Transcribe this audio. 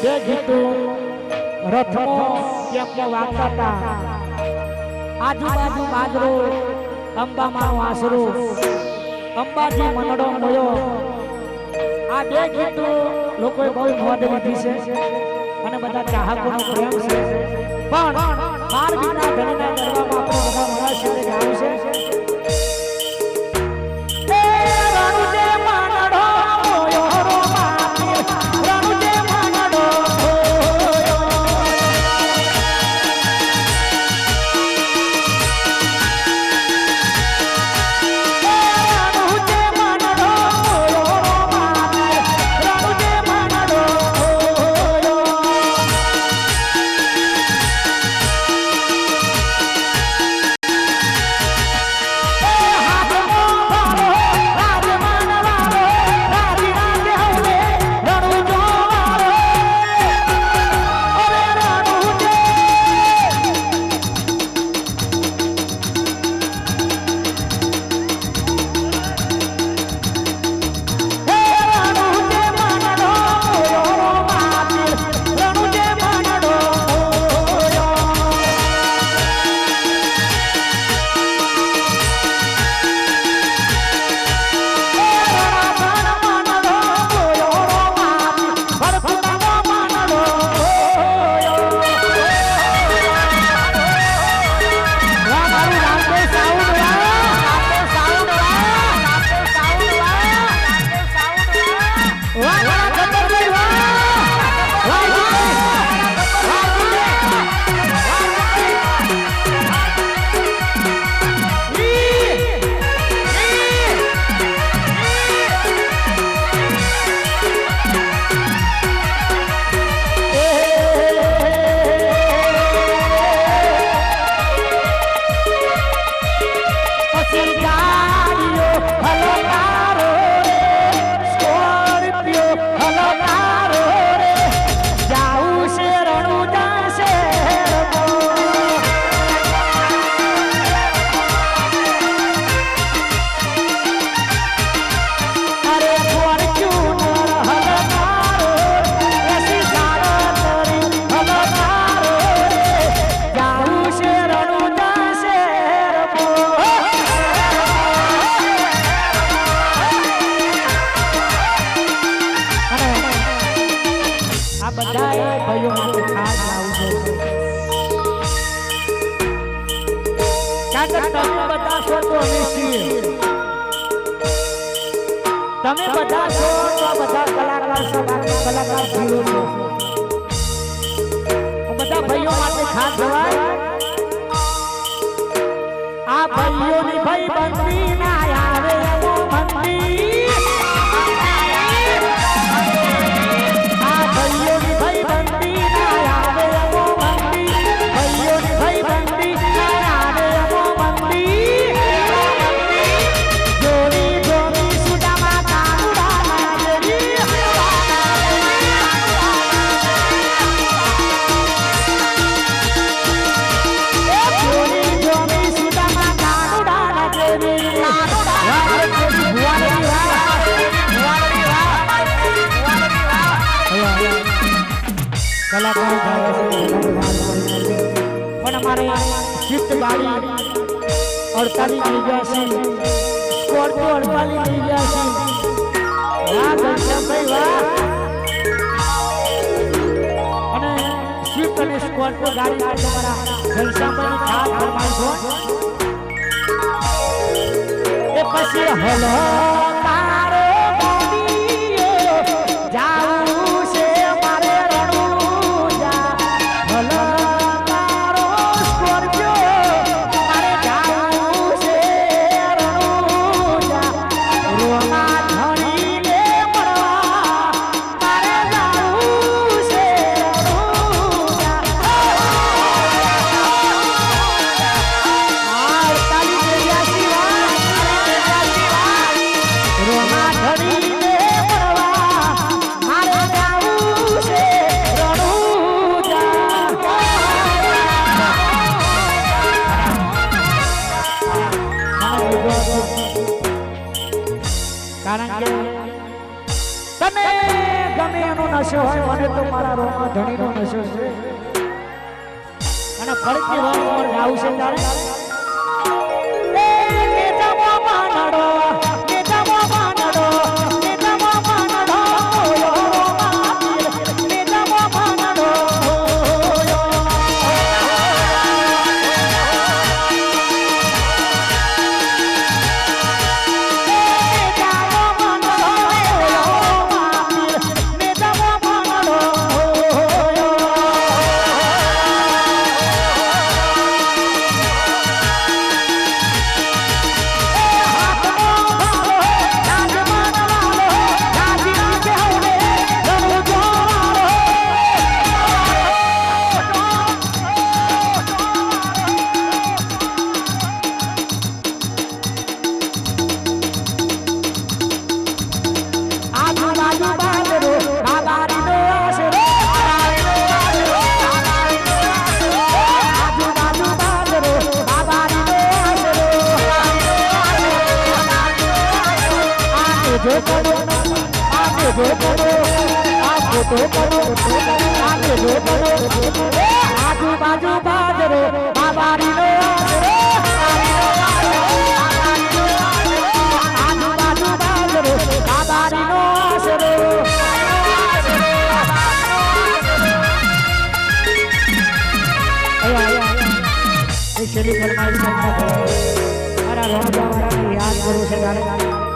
બે ગીતો રથમો કેમ વાગતા આજુબાજુ બાજરો અંબામાનો આશરો અંબાજી મનડો મોયો આ બે ગીતો લોકોએ બહુ મોજ લીધી છે અને બધા ચાહકોનો પ્રેમ છે પણ બાર વિના ધણીના દરબારમાં આપણે બધા મળ્યા છે ગાવું છે તમે બધા છો તો બધા કલાકાર છો કલાકાર જીવો છો બધા ભાઈઓ માટે ખાસ જવાય આ ભાઈઓની ભાઈ બંધી ના આવે એવો મંદી આ ભાઈઓની ભાઈ બંધી ના આવે એવો મંદી ભાઈઓની ભાઈ બંધી ના આવે એવો મંદી कलाकार पण हमारे स्विफ्ट गाड़ी 48 मिल गया सी स्कॉर्पियो 48 मिल गया सी वाह घनश्याम भाई वाह અને સ્વિફ્ટ અને સ્કોર્પિયો ગાડી માટે મારા ઘનશ્યામ ભાઈ ની ખાસ ફરમાઈશ હો એ પછી હલો તારો બોડીયો જાઉં છે મારે રણુજા હલો તારો સ્કોર્પિયો મારે જાઉં છે રણુજા રોમા ધણીને મળવા મારે જાઉં છે રણુજા આ તાલી દેયા શિવા મને તો મારા રોમાં ધણીનો નશો છે અને ફરીથી રોમ પર જાવું છે તારે આજુબાજુ બાજરો બાબારી નો આજુબાજુ બાજરો બાબારી નો આશરો છેલ્લી ફરમાઈશ મારા રોમ યાદ કરું છે